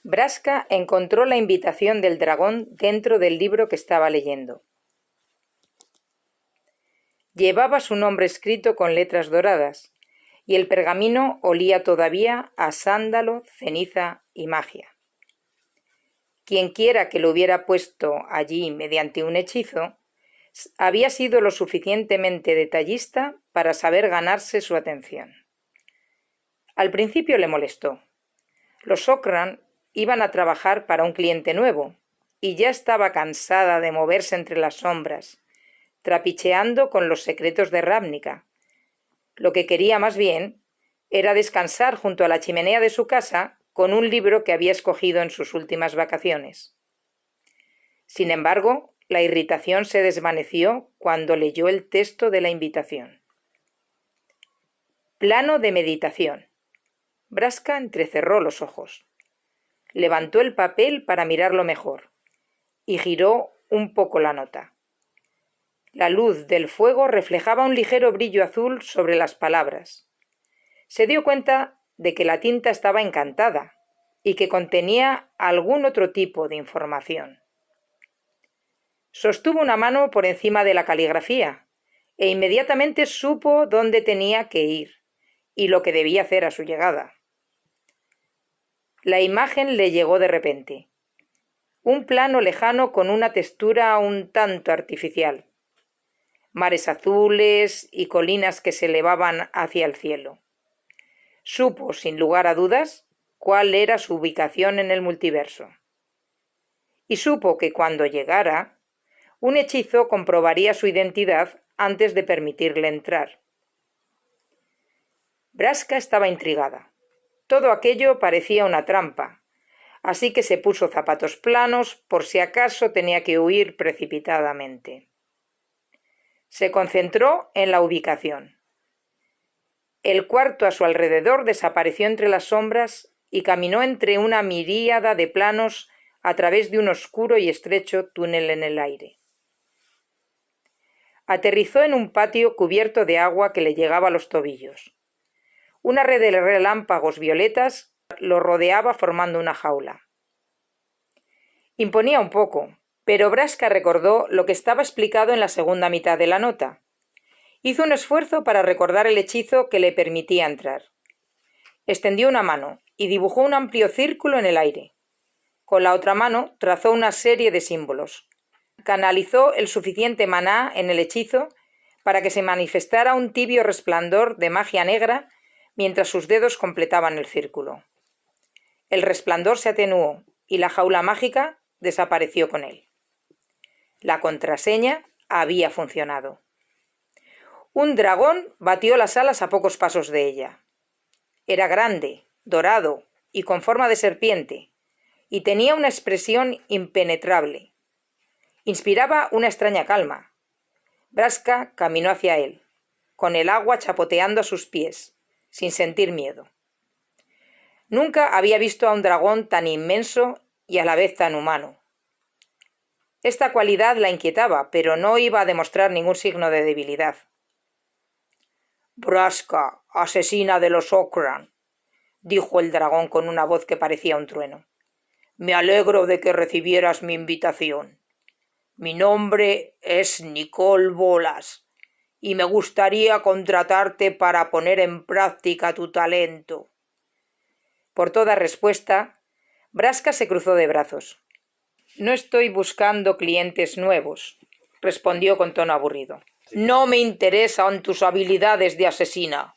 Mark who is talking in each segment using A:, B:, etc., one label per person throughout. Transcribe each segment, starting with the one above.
A: Braska encontró la invitación del dragón dentro del libro que estaba leyendo. Llevaba su nombre escrito con letras doradas, y el pergamino olía todavía a sándalo, ceniza y magia. Quienquiera que lo hubiera puesto allí mediante un hechizo, había sido lo suficientemente detallista para saber ganarse su atención. Al principio le molestó. Los Ocran iban a trabajar para un cliente nuevo, y ya estaba cansada de moverse entre las sombras, trapicheando con los secretos de Ravnica. Lo que quería más bien era descansar junto a la chimenea de su casa con un libro que había escogido en sus últimas vacaciones. Sin embargo, la irritación se desvaneció cuando leyó el texto de la invitación. Plano de meditación. Braska entrecerró los ojos. Levantó el papel para mirarlo mejor y giró un poco la nota. La luz del fuego reflejaba un ligero brillo azul sobre las palabras. Se dio cuenta de que la tinta estaba encantada y que contenía algún otro tipo de información. Sostuvo una mano por encima de la caligrafía e inmediatamente supo dónde tenía que ir y lo que debía hacer a su llegada. La imagen le llegó de repente. Un plano lejano con una textura un tanto artificial. Mares azules y colinas que se elevaban hacia el cielo. Supo, sin lugar a dudas, cuál era su ubicación en el multiverso. Y supo que cuando llegara, un hechizo comprobaría su identidad antes de permitirle entrar. Braska estaba intrigada. Todo aquello parecía una trampa, así que se puso zapatos planos por si acaso tenía que huir precipitadamente. Se concentró en la ubicación. El cuarto a su alrededor desapareció entre las sombras y caminó entre una miríada de planos a través de un oscuro y estrecho túnel en el aire. Aterrizó en un patio cubierto de agua que le llegaba a los tobillos. Una red de relámpagos violetas lo rodeaba formando una jaula. Imponía un poco, pero Braska recordó lo que estaba explicado en la segunda mitad de la nota. Hizo un esfuerzo para recordar el hechizo que le permitía entrar. Extendió una mano y dibujó un amplio círculo en el aire. Con la otra mano trazó una serie de símbolos. Canalizó el suficiente maná en el hechizo para que se manifestara un tibio resplandor de magia negra mientras sus dedos completaban el círculo. El resplandor se atenuó y la jaula mágica desapareció con él. La contraseña había funcionado. Un dragón batió las alas a pocos pasos de ella. Era grande, dorado y con forma de serpiente, y tenía una expresión impenetrable. Inspiraba una extraña calma. Braska caminó hacia él, con el agua chapoteando a sus pies, sin sentir miedo. Nunca había visto a un dragón tan inmenso y a la vez tan humano. Esta cualidad la inquietaba, pero no iba a demostrar ningún signo de debilidad. «Braska, asesina de los Ocran», dijo el dragón con una voz que parecía un trueno. «Me alegro de que recibieras mi invitación. Mi nombre es Nicol Bolas y me gustaría contratarte para poner en práctica tu talento». Por toda respuesta, Braska se cruzó de brazos. «No estoy buscando clientes nuevos», respondió con tono aburrido. «No me interesan tus habilidades de asesina».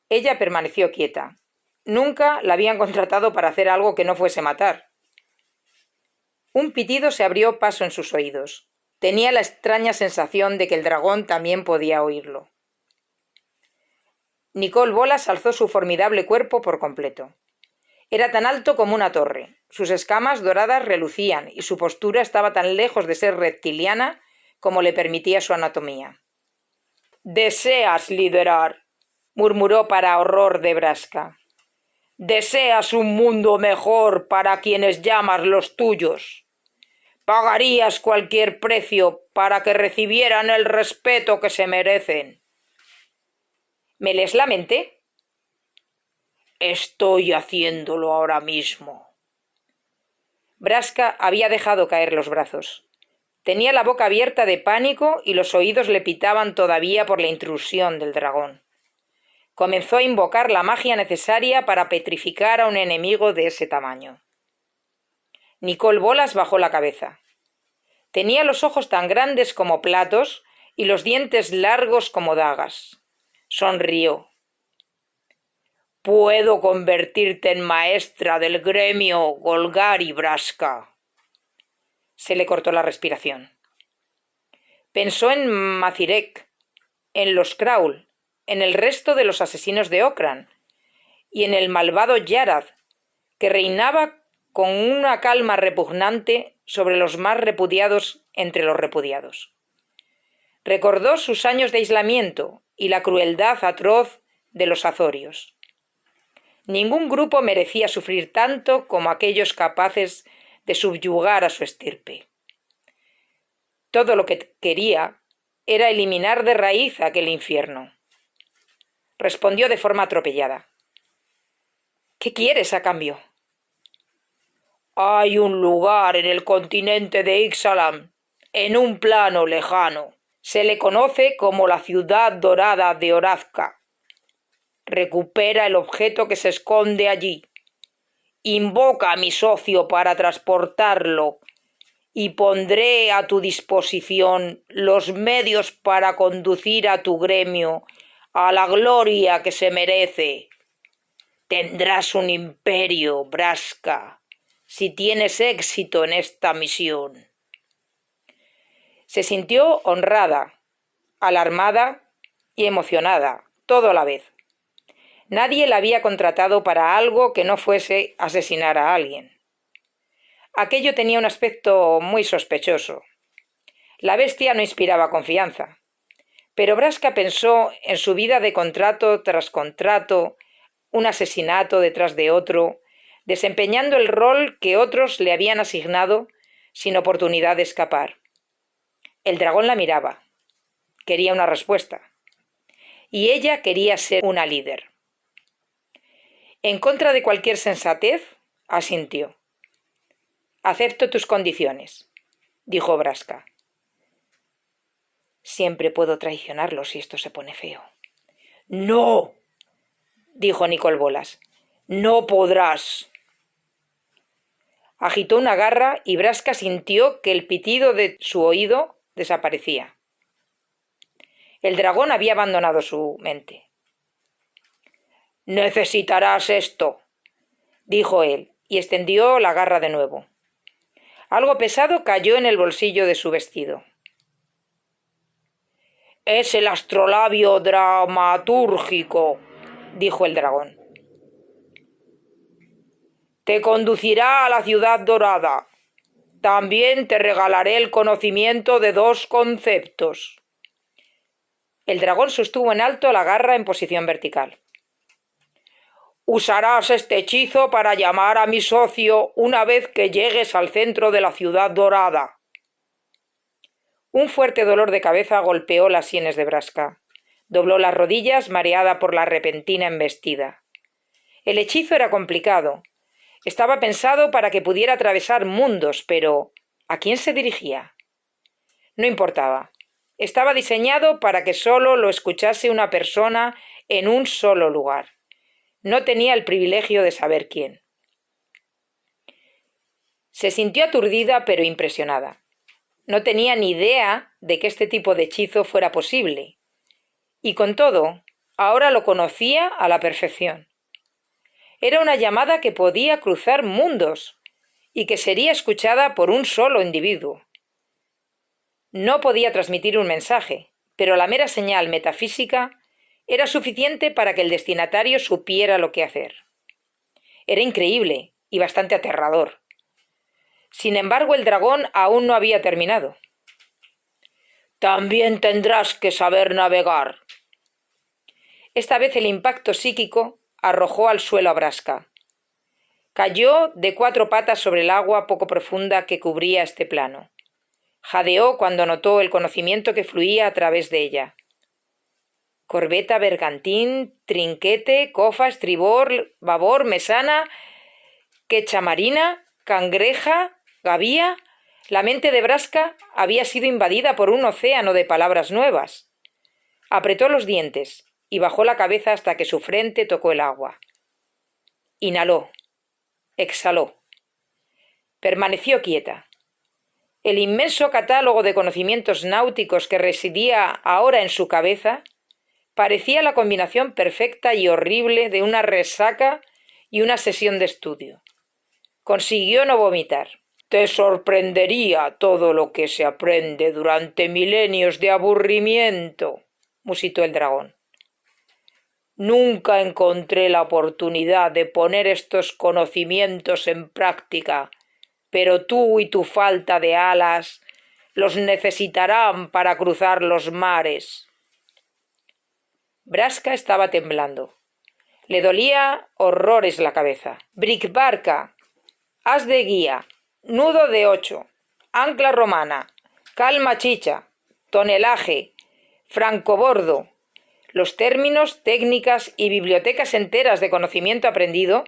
A: Ella permaneció quieta. Nunca la habían contratado para hacer algo que no fuese matar. Un pitido se abrió paso en sus oídos. Tenía la extraña sensación de que el dragón también podía oírlo. Nicol Bolas alzó su formidable cuerpo por completo. Era tan alto como una torre. Sus escamas doradas relucían y su postura estaba tan lejos de ser reptiliana como le permitía su anatomía. «Deseas liderar», murmuró para horror de Braska. «Deseas un mundo mejor para quienes llamas los tuyos. Pagarías cualquier precio para que recibieran el respeto que se merecen». «¿Me lees la mente?» Estoy haciéndolo ahora mismo. Braska había dejado caer los brazos. Tenía la boca abierta de pánico y los oídos le pitaban todavía por la intrusión del dragón. Comenzó a invocar la magia necesaria para petrificar a un enemigo de ese tamaño. Nicol Bolas bajó la cabeza. Tenía los ojos tan grandes como platos y los dientes largos como dagas. Sonrió. «Puedo convertirte en maestra del gremio Golgari, Braska». Se le cortó la respiración. Pensó en Mazirek, en los Kraul, en el resto de los asesinos de Okran y en el malvado Yarad, que reinaba con una calma repugnante sobre los más repudiados entre los repudiados. Recordó sus años de aislamiento y la crueldad atroz de los azorios. Ningún grupo merecía sufrir tanto como aquellos capaces de subyugar a su estirpe. Todo lo que quería era eliminar de raíz aquel infierno. Respondió de forma atropellada. «¿Qué quieres a cambio?» «Hay un lugar en el continente de Ixalan, en un plano lejano. Se le conoce como la ciudad dorada de Orazca. Recupera el objeto que se esconde allí. Invoca a mi socio para transportarlo y pondré a tu disposición los medios para conducir a tu gremio a la gloria que se merece. Tendrás un imperio, Braska, si tienes éxito en esta misión». Se sintió honrada, alarmada y emocionada, todo a la vez. Nadie la había contratado para algo que no fuese asesinar a alguien. Aquello tenía un aspecto muy sospechoso. La bestia no inspiraba confianza. Pero Braska pensó en su vida de contrato tras contrato, un asesinato detrás de otro, desempeñando el rol que otros le habían asignado sin oportunidad de escapar. El dragón la miraba. Quería una respuesta. Y ella quería ser una líder. En contra de cualquier sensatez, asintió. «Acepto tus condiciones», dijo Braska. «Siempre puedo traicionarlo si esto se pone feo». «No», dijo Nicol Bolas. «No podrás». Agitó una garra y Braska sintió que el pitido de su oído desaparecía. El dragón había abandonado su mente. «Necesitarás esto», dijo él, y extendió la garra de nuevo. Algo pesado cayó en el bolsillo de su vestido. «Es el astrolabio dramatúrgico», dijo el dragón. «Te conducirá a la ciudad dorada. También te regalaré el conocimiento de 2 conceptos». El dragón sostuvo en alto la garra en posición vertical. «Usarás este hechizo para llamar a mi socio una vez que llegues al centro de la ciudad dorada». Un fuerte dolor de cabeza golpeó las sienes de Braska. Dobló las rodillas, mareada por la repentina embestida. El hechizo era complicado. Estaba pensado para que pudiera atravesar mundos, pero ¿a quién se dirigía? No importaba. Estaba diseñado para que solo lo escuchase una persona en un solo lugar. No tenía el privilegio de saber quién. Se sintió aturdida pero impresionada. No tenía ni idea de que este tipo de hechizo fuera posible. Y con todo, ahora lo conocía a la perfección. Era una llamada que podía cruzar mundos y que sería escuchada por un solo individuo. No podía transmitir un mensaje, pero la mera señal metafísica era suficiente para que el destinatario supiera lo que hacer. Era increíble y bastante aterrador. Sin embargo, el dragón aún no había terminado. «También tendrás que saber navegar». Esta vez el impacto psíquico arrojó al suelo a Braska. Cayó de 4 patas sobre el agua poco profunda que cubría este plano. Jadeó cuando notó el conocimiento que fluía a través de ella. corbeta, bergantín, trinquete, cofa, estribor, babor, mesana, quecha marina, cangreja, gavía. La mente de Brasca había sido invadida por un océano de palabras nuevas. Apretó los dientes y bajó la cabeza hasta que su frente tocó el agua. Inhaló, exhaló. Permaneció quieta. El inmenso catálogo de conocimientos náuticos que residía ahora en su cabeza parecía la combinación perfecta y horrible de una resaca y una sesión de estudio. Consiguió no vomitar. Te sorprendería todo lo que se aprende durante milenios de aburrimiento, musitó el dragón. Nunca encontré la oportunidad de poner estos conocimientos en práctica, pero tú y tu falta de alas los necesitarán para cruzar los mares. Brasca estaba temblando. Le dolía horrores la cabeza. Bricbarca, haz de guía, nudo de 8, ancla romana, calma chicha, tonelaje, francobordo. Los términos, técnicas y bibliotecas enteras de conocimiento aprendido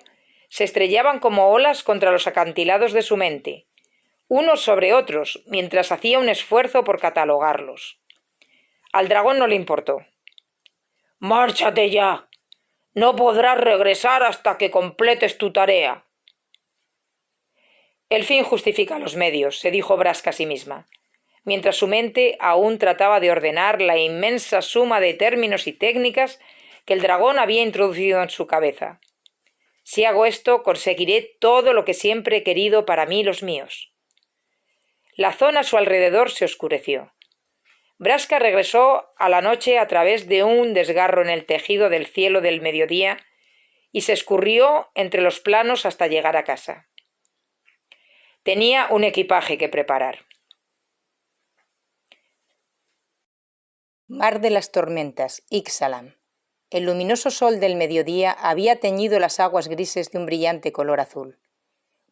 A: se estrellaban como olas contra los acantilados de su mente, unos sobre otros, mientras hacía un esfuerzo por catalogarlos. Al dragón no le importó. «¡Márchate ya! No podrás regresar hasta que completes tu tarea». El fin justifica los medios, se dijo Brasca a sí misma, mientras su mente aún trataba de ordenar la inmensa suma de términos y técnicas que el dragón había introducido en su cabeza. Si hago esto, conseguiré todo lo que siempre he querido para mí y los míos. La zona a su alrededor se oscureció. Brasca regresó a la noche a través de un desgarro en el tejido del cielo del mediodía y se escurrió entre los planos hasta llegar a casa. Tenía un equipaje que preparar. Mar de las tormentas, Ixalan. El luminoso sol del mediodía había teñido las aguas grises de un brillante color azul.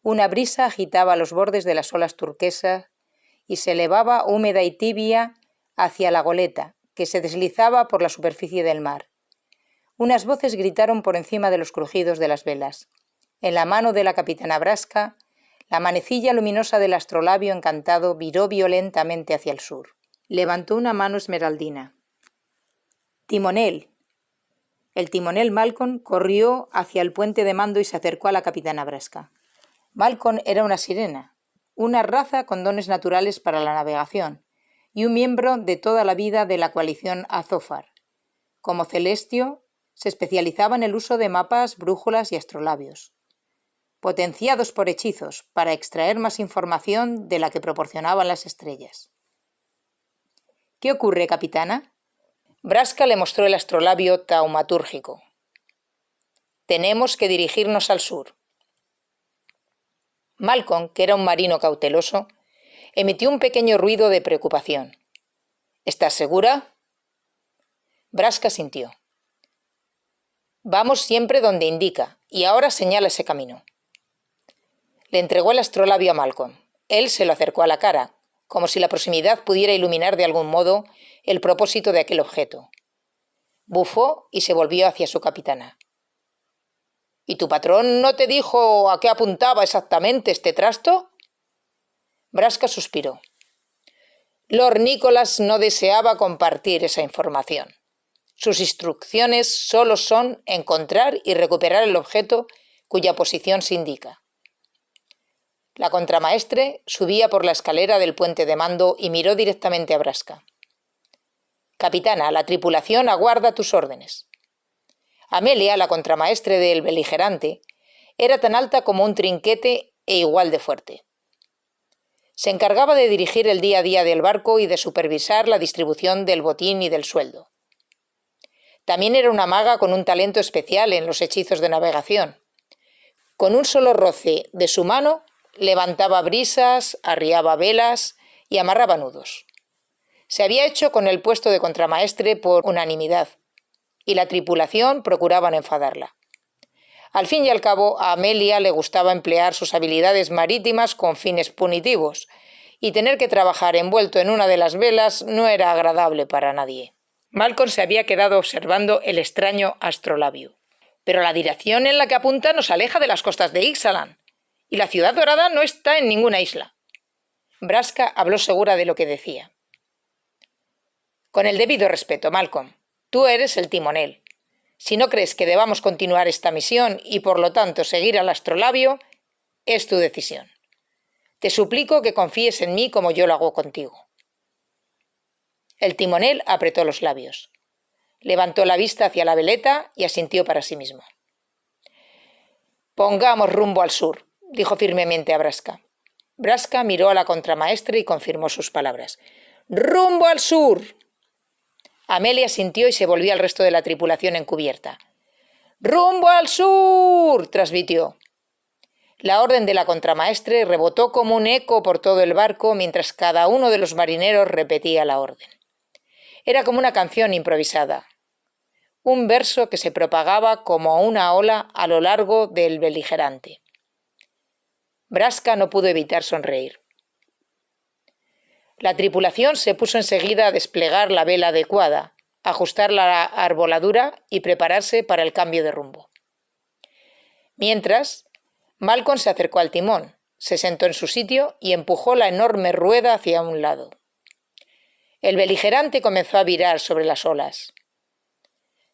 A: Una brisa agitaba los bordes de las olas turquesas y se elevaba húmeda y tibia hacia la goleta, que se deslizaba por la superficie del mar. Unas voces gritaron por encima de los crujidos de las velas. En la mano de la capitana Brasca, la manecilla luminosa del astrolabio encantado viró violentamente hacia el sur. Levantó una mano esmeraldina. «Timonel». El timonel Malcolm corrió hacia el puente de mando y se acercó a la capitana Brasca. Malcolm era una sirena, una raza con dones naturales para la navegación y un miembro de toda la vida de la coalición Azófar. Como Celestio, se especializaba en el uso de mapas, brújulas y astrolabios, potenciados por hechizos para extraer más información de la que proporcionaban las estrellas. «¿Qué ocurre, capitana?» Brasca le mostró el astrolabio taumatúrgico. «Tenemos que dirigirnos al sur». Malcolm, que era un marino cauteloso, emitió un pequeño ruido de preocupación. «¿Estás segura?» Brasca sintió. «Vamos siempre donde indica, y ahora señala ese camino». Le entregó el astrolabio a Malcolm. Él se lo acercó a la cara, como si la proximidad pudiera iluminar de algún modo el propósito de aquel objeto. Bufó y se volvió hacia su capitana. «¿Y tu patrón no te dijo a qué apuntaba exactamente este trasto?» Brasca suspiró. Lord Nicholas no deseaba compartir esa información. Sus instrucciones solo son encontrar y recuperar el objeto cuya posición se indica. La contramaestre subía por la escalera del puente de mando y miró directamente a Brasca. «Capitana, la tripulación aguarda tus órdenes». Amelia, la contramaestre del beligerante, era tan alta como un trinquete e igual de fuerte. Se encargaba de dirigir el día a día del barco y de supervisar la distribución del botín y del sueldo. También era una maga con un talento especial en los hechizos de navegación. Con un solo roce de su mano, levantaba brisas, arriaba velas y amarraba nudos. Se había hecho con el puesto de contramaestre por unanimidad, y la tripulación procuraba no enfadarla. Al fin y al cabo, a Amelia le gustaba emplear sus habilidades marítimas con fines punitivos, y tener que trabajar envuelto en una de las velas no era agradable para nadie. Malcolm se había quedado observando el extraño astrolabio. Pero la dirección en la que apunta nos aleja de las costas de Ixalan, y la ciudad dorada no está en ninguna isla. Braska habló segura de lo que decía. Con el debido respeto, Malcolm, tú eres el timonel. Si no crees que debamos continuar esta misión y por lo tanto seguir al astrolabio, es tu decisión. Te suplico que confíes en mí como yo lo hago contigo. El timonel apretó los labios. Levantó la vista hacia la veleta y asintió para sí mismo. Pongamos rumbo al sur, dijo firmemente a Braska. Braska miró a la contramaestre y confirmó sus palabras. ¡Rumbo al sur! Amelia asintió y se volvió al resto de la tripulación en cubierta. ¡Rumbo al sur!, transmitió. La orden de la contramaestre rebotó como un eco por todo el barco mientras cada uno de los marineros repetía la orden. Era como una canción improvisada, un verso que se propagaba como una ola a lo largo del beligerante. Braska no pudo evitar sonreír. La tripulación se puso enseguida a desplegar la vela adecuada, ajustar la arboladura y prepararse para el cambio de rumbo. Mientras, Malcolm se acercó al timón, se sentó en su sitio y empujó la enorme rueda hacia un lado. El beligerante comenzó a virar sobre las olas.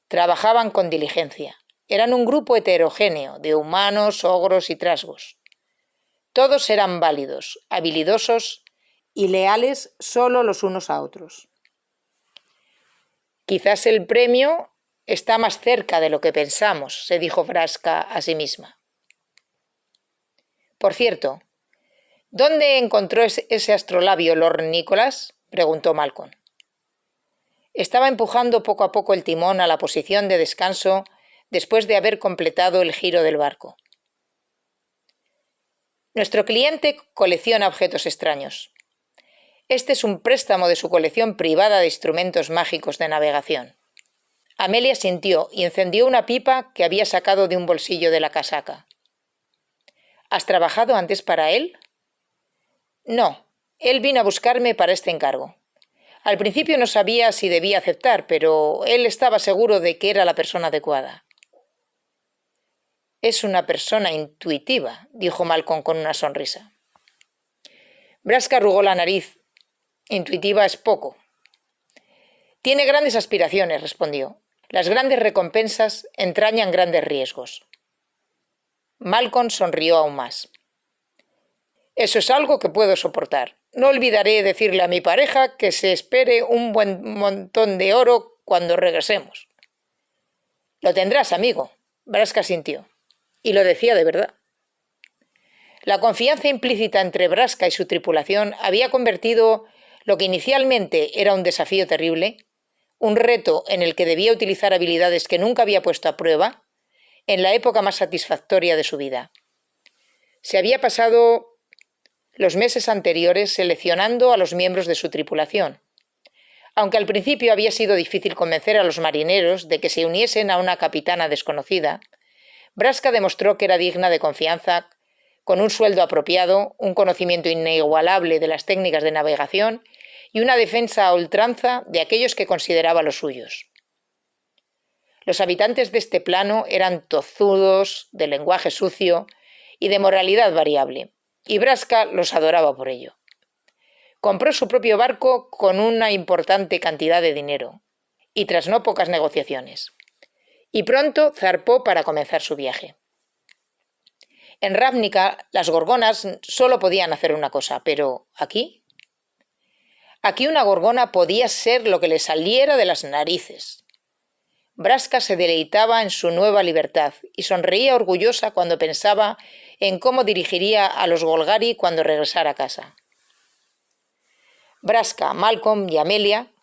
A: Trabajaban con diligencia. Eran un grupo heterogéneo de humanos, ogros y trasgos. Todos eran válidos, habilidosos y leales solo los unos a otros. Quizás el premio está más cerca de lo que pensamos, se dijo Braska a sí misma. Por cierto, ¿dónde encontró ese astrolabio Lord Nicholas?, preguntó Malcolm. Estaba empujando poco a poco el timón a la posición de descanso después de haber completado el giro del barco. Nuestro cliente colecciona objetos extraños. Este es un préstamo de su colección privada de instrumentos mágicos de navegación. Amelia sintió y encendió una pipa que había sacado de un bolsillo de la casaca. ¿Has trabajado antes para él? No, él vino a buscarme para este encargo. Al principio no sabía si debía aceptar, pero él estaba seguro de que era la persona adecuada. Es una persona intuitiva, dijo Malcolm con una sonrisa. Braska arrugó la nariz. Intuitiva es poco. Tiene grandes aspiraciones, respondió. Las grandes recompensas entrañan grandes riesgos. Malcolm sonrió aún más. Eso es algo que puedo soportar. No olvidaré decirle a mi pareja que se espere un buen montón de oro cuando regresemos. Lo tendrás, amigo. Braska asintió. Y lo decía de verdad. La confianza implícita entre Braska y su tripulación había convertido lo que inicialmente era un desafío terrible, un reto en el que debía utilizar habilidades que nunca había puesto a prueba, en la época más satisfactoria de su vida. Se había pasado los meses anteriores seleccionando a los miembros de su tripulación. Aunque al principio había sido difícil convencer a los marineros de que se uniesen a una capitana desconocida, Braska demostró que era digna de confianza, con un sueldo apropiado, un conocimiento inigualable de las técnicas de navegación y una defensa a ultranza de aquellos que consideraba los suyos. Los habitantes de este plano eran tozudos, de lenguaje sucio y de moralidad variable, y Braska los adoraba por ello. Compró su propio barco con una importante cantidad de dinero, y tras no pocas negociaciones, y pronto zarpó para comenzar su viaje. En Ravnica las gorgonas solo podían hacer una cosa, pero ¿aquí? Aquí una gorgona podía ser lo que le saliera de las narices. Braska se deleitaba en su nueva libertad y sonreía orgullosa cuando pensaba en cómo dirigiría a los Golgari cuando regresara a casa. Braska, Malcolm y Amelia,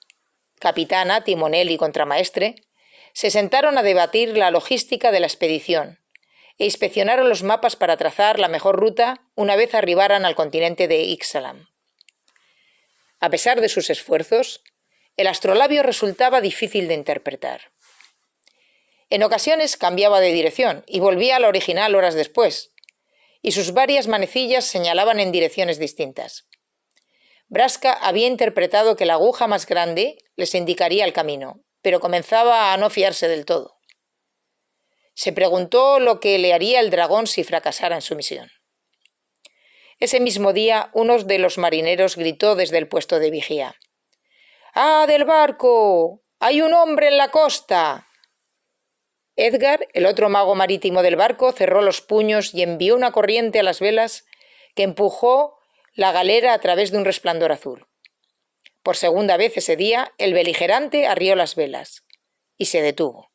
A: capitana, timonel y contramaestre, se sentaron a debatir la logística de la expedición e inspeccionaron los mapas para trazar la mejor ruta una vez arribaran al continente de Ixalan. A pesar de sus esfuerzos, el astrolabio resultaba difícil de interpretar. En ocasiones cambiaba de dirección y volvía a la original horas después, y sus varias manecillas señalaban en direcciones distintas. Braska había interpretado que la aguja más grande les indicaría el camino, pero comenzaba a no fiarse del todo. Se preguntó lo que le haría el dragón si fracasara en su misión. Ese mismo día, uno de los marineros gritó desde el puesto de vigía: «¡Ah, del barco! ¡Hay un hombre en la costa!». Edgar, el otro mago marítimo del barco, cerró los puños y envió una corriente a las velas que empujó la galera a través de un resplandor azul. Por segunda vez ese día, el beligerante arrió las velas y se detuvo.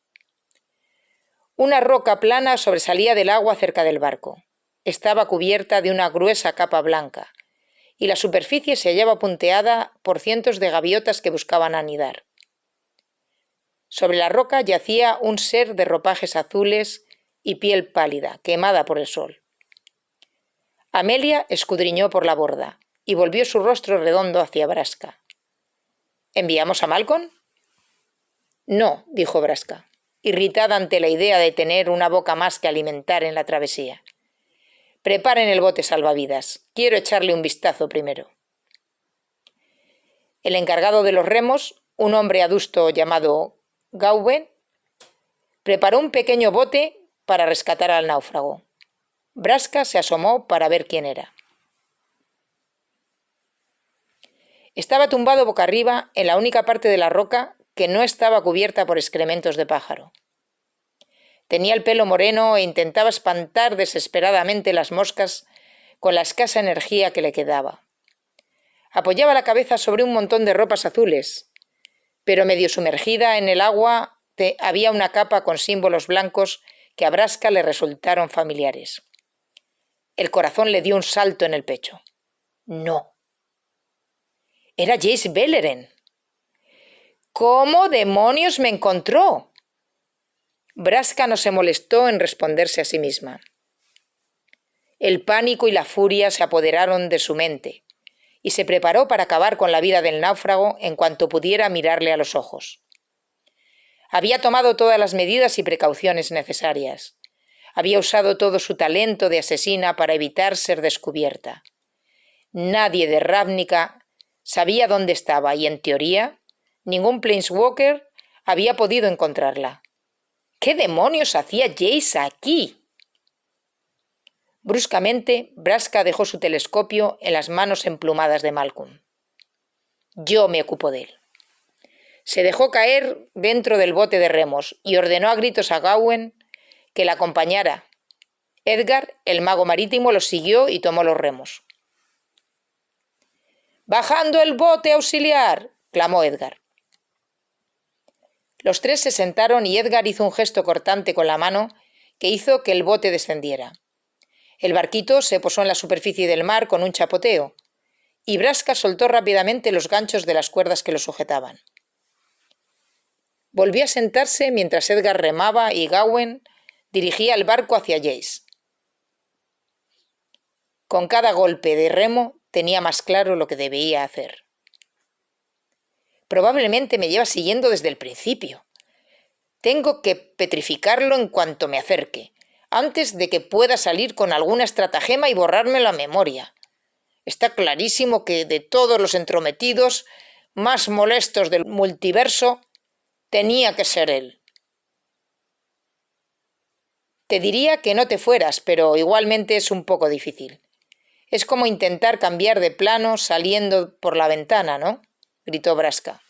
A: Una roca plana sobresalía del agua cerca del barco. Estaba cubierta de una gruesa capa blanca y la superficie se hallaba punteada por cientos de gaviotas que buscaban anidar. Sobre la roca yacía un ser de ropajes azules y piel pálida, quemada por el sol. Amelia escudriñó por la borda y volvió su rostro redondo hacia Braska. ¿Enviamos a Malcolm? No, dijo Braska, irritada ante la idea de tener una boca más que alimentar en la travesía. Preparen el bote salvavidas. Quiero echarle un vistazo primero. El encargado de los remos, un hombre adusto llamado Gawain, preparó un pequeño bote para rescatar al náufrago. Braska se asomó para ver quién era. Estaba tumbado boca arriba en la única parte de la roca que no estaba cubierta por excrementos de pájaro. Tenía el pelo moreno e intentaba espantar desesperadamente las moscas con la escasa energía que le quedaba. Apoyaba la cabeza sobre un montón de ropas azules, pero medio sumergida en el agua había una capa con símbolos blancos que a Braska le resultaron familiares. El corazón le dio un salto en el pecho. No. Era Jace Beleren. ¿Cómo demonios me encontró? Braska no se molestó en responderse a sí misma. El pánico y la furia se apoderaron de su mente y se preparó para acabar con la vida del náufrago en cuanto pudiera mirarle a los ojos. Había tomado todas las medidas y precauciones necesarias. Había usado todo su talento de asesina para evitar ser descubierta. Nadie de Ravnica sabía dónde estaba y, en teoría, ningún Planeswalker había podido encontrarla. ¿Qué demonios hacía Jace aquí? Bruscamente, Braska dejó su telescopio en las manos emplumadas de Malcolm. Yo me ocupo de él. Se dejó caer dentro del bote de remos y ordenó a gritos a Gawain que la acompañara. Edgar, el mago marítimo, lo siguió y tomó los remos. «¡Bajando el bote, auxiliar!», clamó Edgar. Los tres se sentaron y Edgar hizo un gesto cortante con la mano que hizo que el bote descendiera. El barquito se posó en la superficie del mar con un chapoteo, y Braska soltó rápidamente los ganchos de las cuerdas que lo sujetaban. Volvió a sentarse mientras Edgar remaba y Gawain dirigía el barco hacia Jace. Con cada golpe de remo tenía más claro lo que debía hacer. Probablemente me lleva siguiendo desde el principio. Tengo que petrificarlo en cuanto me acerque, antes de que pueda salir con alguna estratagema y borrarme la memoria. Está clarísimo que de todos los entrometidos más molestos del multiverso, tenía que ser él. Te diría que no te fueras, pero igualmente es un poco difícil. Es como intentar cambiar de plano saliendo por la ventana, ¿no?, gritó Braska.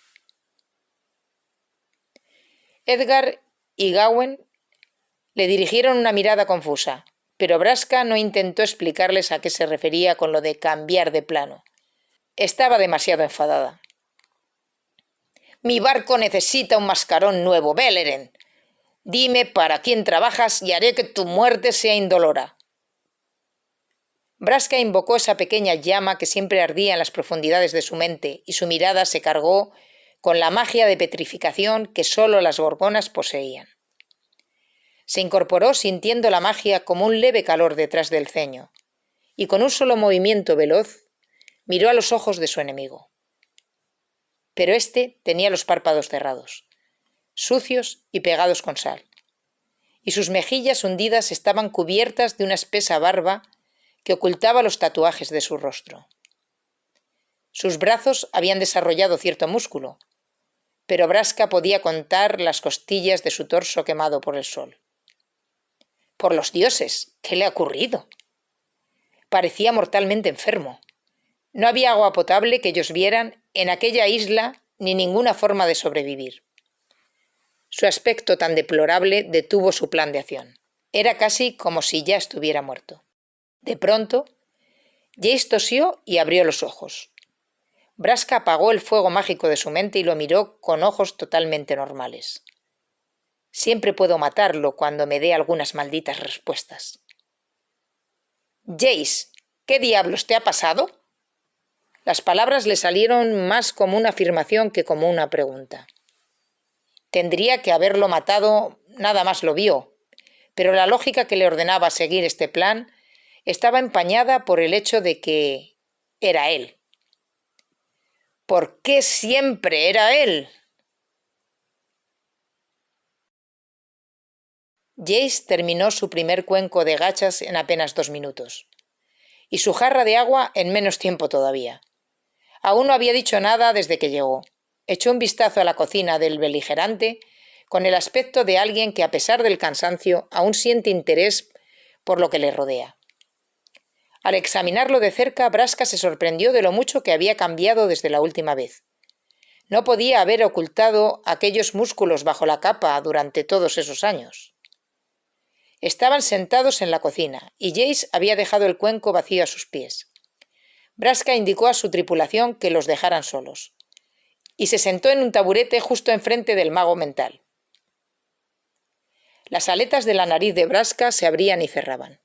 A: Edgar y Gawain le dirigieron una mirada confusa, pero Braska no intentó explicarles a qué se refería con lo de cambiar de plano. Estaba demasiado enfadada. «Mi barco necesita un mascarón nuevo, Beleren. Dime para quién trabajas y haré que tu muerte sea indolora». Braska invocó esa pequeña llama que siempre ardía en las profundidades de su mente y su mirada se cargó con la magia de petrificación que solo las gorgonas poseían. Se incorporó sintiendo la magia como un leve calor detrás del ceño y con un solo movimiento veloz miró a los ojos de su enemigo. Pero éste tenía los párpados cerrados, sucios y pegados con sal, y sus mejillas hundidas estaban cubiertas de una espesa barba que ocultaba los tatuajes de su rostro. Sus brazos habían desarrollado cierto músculo, pero Braska podía contar las costillas de su torso quemado por el sol. Por los dioses, ¿qué le ha ocurrido? Parecía mortalmente enfermo. No había agua potable que ellos vieran en aquella isla ni ninguna forma de sobrevivir. Su aspecto tan deplorable detuvo su plan de acción. Era casi como si ya estuviera muerto. De pronto, Jace tosió y abrió los ojos. Braska apagó el fuego mágico de su mente y lo miró con ojos totalmente normales. Siempre puedo matarlo cuando me dé algunas malditas respuestas. Jace, ¿qué diablos te ha pasado? Las palabras le salieron más como una afirmación que como una pregunta. Tendría que haberlo matado, nada más lo vio, pero la lógica que le ordenaba seguir este plan estaba empañada por el hecho de que era él. ¿Por qué siempre era él? Jace terminó su primer cuenco de gachas en apenas 2 minutos, y su jarra de agua en menos tiempo todavía. Aún no había dicho nada desde que llegó. Echó un vistazo a la cocina del beligerante con el aspecto de alguien que, a pesar del cansancio, aún siente interés por lo que le rodea. Al examinarlo de cerca, Braska se sorprendió de lo mucho que había cambiado desde la última vez. No podía haber ocultado aquellos músculos bajo la capa durante todos esos años. Estaban sentados en la cocina, y Jace había dejado el cuenco vacío a sus pies. Braska indicó a su tripulación que los dejaran solos, y se sentó en un taburete justo enfrente del mago mental. Las aletas de la nariz de Braska se abrían y cerraban.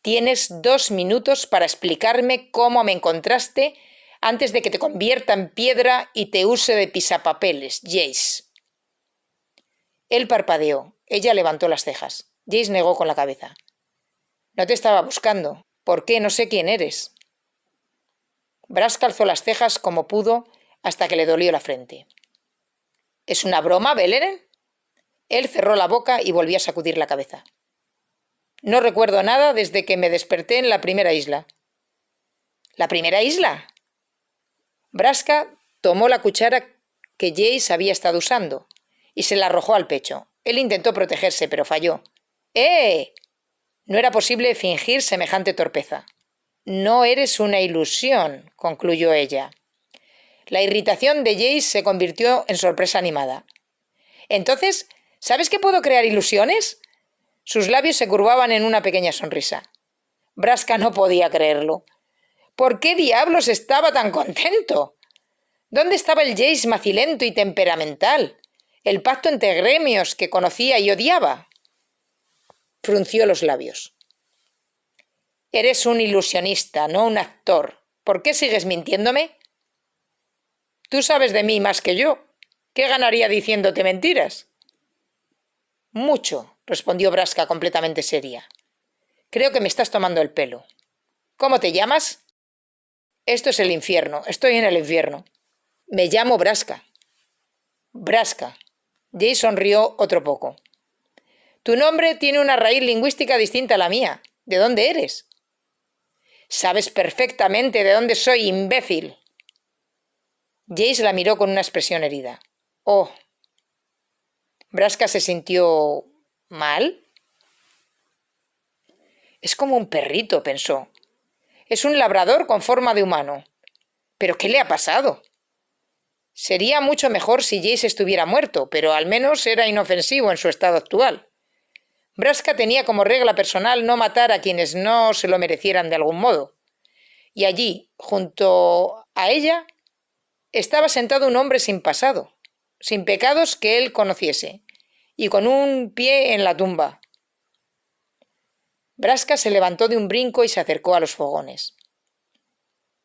A: Tienes 2 minutos para explicarme cómo me encontraste antes de que te convierta en piedra y te use de pisapapeles, Jace. Él parpadeó. Ella levantó las cejas. Jace negó con la cabeza. No te estaba buscando. ¿Por qué? No sé quién eres. Braska alzó las cejas como pudo hasta que le dolió la frente. ¿Es una broma, Beleren? Él cerró la boca y volvió a sacudir la cabeza. No recuerdo nada desde que me desperté en la primera isla. ¿La primera isla? Braska tomó la cuchara que Jace había estado usando y se la arrojó al pecho. Él intentó protegerse, pero falló. ¡Eh! No era posible fingir semejante torpeza. No eres una ilusión, concluyó ella. La irritación de Jace se convirtió en sorpresa animada. Entonces, ¿sabes que puedo crear ilusiones? Sus labios se curvaban en una pequeña sonrisa. Braska no podía creerlo. ¿Por qué diablos estaba tan contento? ¿Dónde estaba el Jace macilento y temperamental? El pacto entre gremios que conocía y odiaba. Frunció los labios. Eres un ilusionista, no un actor. ¿Por qué sigues mintiéndome? Tú sabes de mí más que yo. ¿Qué ganaría diciéndote mentiras? Mucho, respondió Braska completamente seria. Creo que me estás tomando el pelo. ¿Cómo te llamas? Esto es el infierno. Estoy en el infierno. Me llamo Braska. Braska. Jace sonrió otro poco. Tu nombre tiene una raíz lingüística distinta a la mía. ¿De dónde eres? Sabes perfectamente de dónde soy, imbécil. Jace la miró con una expresión herida. Oh. Braska se sintió mal. Es como un perrito, pensó. Es un labrador con forma de humano. ¿Pero qué le ha pasado? Sería mucho mejor si Jace estuviera muerto, pero al menos era inofensivo en su estado actual. Braska tenía como regla personal no matar a quienes no se lo merecieran de algún modo. Y allí, junto a ella, estaba sentado un hombre sin pasado, sin pecados que él conociese, y con un pie en la tumba. Braska se levantó de un brinco y se acercó a los fogones.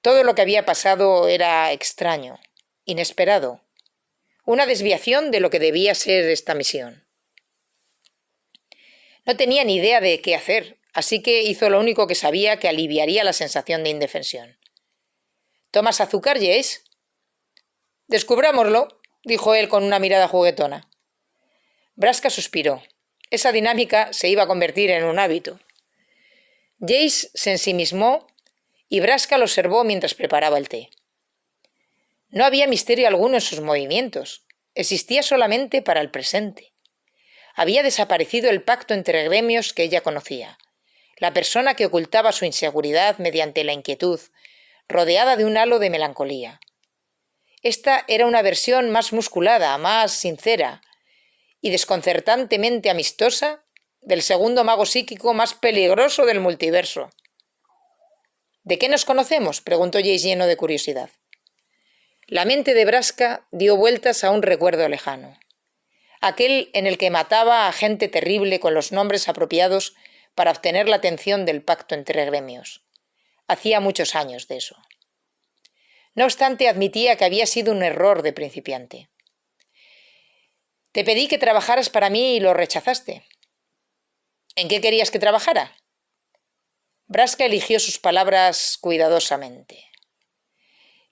A: Todo lo que había pasado era extraño, inesperado, una desviación de lo que debía ser esta misión. No tenía ni idea de qué hacer, así que hizo lo único que sabía que aliviaría la sensación de indefensión. ¿Tomas azúcar, Jace? Descubrámoslo, dijo él con una mirada juguetona. Braska suspiró. Esa dinámica se iba a convertir en un hábito. Jace se ensimismó y Braska lo observó mientras preparaba el té. No había misterio alguno en sus movimientos. Existía solamente para el presente. Había desaparecido el pacto entre gremios que ella conocía. La persona que ocultaba su inseguridad mediante la inquietud, rodeada de un halo de melancolía. Esta era una versión más musculada, más sincera y desconcertantemente amistosa del segundo mago psíquico más peligroso del multiverso. ¿De qué nos conocemos?, preguntó Jace lleno de curiosidad. La mente de Braska dio vueltas a un recuerdo lejano, aquel en el que mataba a gente terrible con los nombres apropiados para obtener la atención del pacto entre gremios. Hacía muchos años de eso. No obstante, admitía que había sido un error de principiante. Te pedí que trabajaras para mí y lo rechazaste. ¿En qué querías que trabajara? Braska eligió sus palabras cuidadosamente.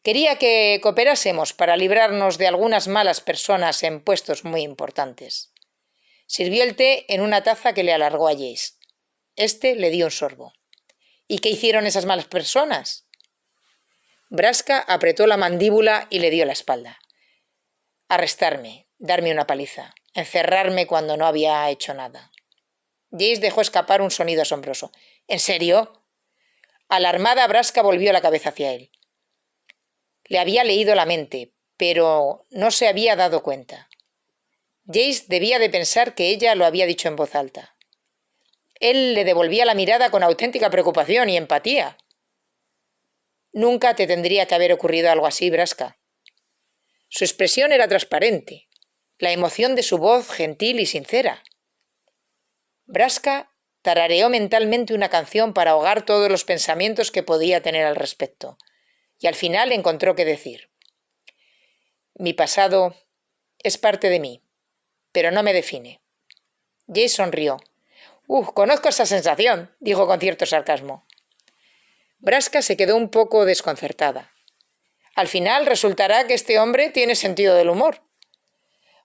A: Quería que cooperásemos para librarnos de algunas malas personas en puestos muy importantes. Sirvió el té en una taza que le alargó a Jace. Este le dio un sorbo. ¿Y qué hicieron esas malas personas? Braska apretó la mandíbula y le dio la espalda. Arrestarme, darme una paliza, encerrarme cuando no había hecho nada. Jace dejó escapar un sonido asombroso. ¿En serio? Alarmada, Braska volvió la cabeza hacia él. Le había leído la mente, pero no se había dado cuenta. Jace debía de pensar que ella lo había dicho en voz alta. Él le devolvía la mirada con auténtica preocupación y empatía. Nunca te tendría que haber ocurrido algo así, Braska. Su expresión era transparente, la emoción de su voz gentil y sincera. Braska tarareó mentalmente una canción para ahogar todos los pensamientos que podía tener al respecto, y al final encontró que decir. Mi pasado es parte de mí, pero no me define. Jace sonrió. Conozco esa sensación, dijo con cierto sarcasmo. Braska se quedó un poco desconcertada. Al final resultará que este hombre tiene sentido del humor.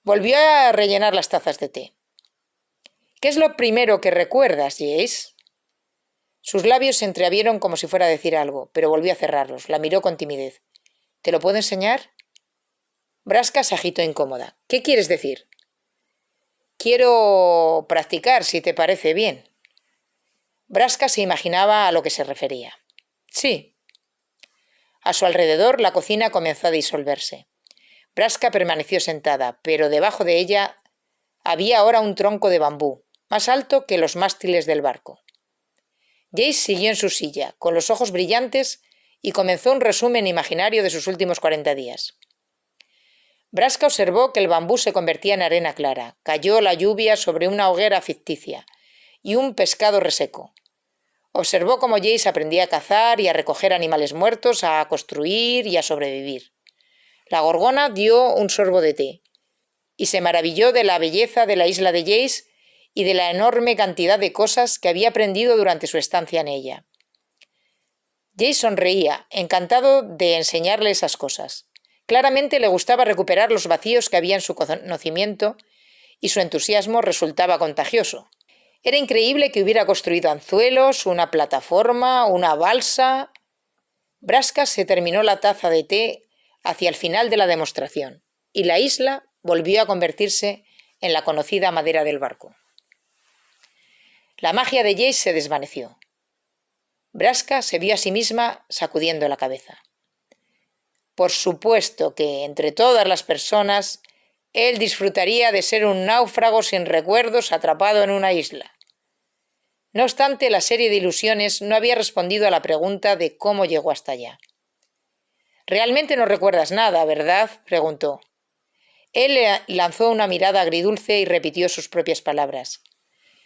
A: Volvió a rellenar las tazas de té. ¿Qué es lo primero que recuerdas, Jace? Sus labios se entreabrieron como si fuera a decir algo, pero volvió a cerrarlos. La miró con timidez. ¿Te lo puedo enseñar? Braska se agitó incómoda. ¿Qué quieres decir? Quiero practicar, si te parece bien. Braska se imaginaba a lo que se refería. Sí. A su alrededor la cocina comenzó a disolverse. Braska permaneció sentada, pero debajo de ella había ahora un tronco de bambú, más alto que los mástiles del barco. Jace siguió en su silla, con los ojos brillantes, y comenzó un resumen imaginario de sus últimos 40 días. Braska observó que el bambú se convertía en arena clara, cayó la lluvia sobre una hoguera ficticia y un pescado reseco. Observó cómo Jace aprendía a cazar y a recoger animales muertos, a construir y a sobrevivir. La gorgona dio un sorbo de té y se maravilló de la belleza de la isla de Jace y de la enorme cantidad de cosas que había aprendido durante su estancia en ella. Jace sonreía, encantado de enseñarle esas cosas. Claramente le gustaba recuperar los vacíos que había en su conocimiento y su entusiasmo resultaba contagioso. Era increíble que hubiera construido anzuelos, una plataforma, una balsa. Braska se terminó la taza de té hacia el final de la demostración y la isla volvió a convertirse en la conocida madera del barco. La magia de Jace se desvaneció. Braska se vio a sí misma sacudiendo la cabeza. Por supuesto que, entre todas las personas, él disfrutaría de ser un náufrago sin recuerdos atrapado en una isla. No obstante, la serie de ilusiones no había respondido a la pregunta de cómo llegó hasta allá. «Realmente no recuerdas nada, ¿verdad?», preguntó. Él le lanzó una mirada agridulce y repitió sus propias palabras.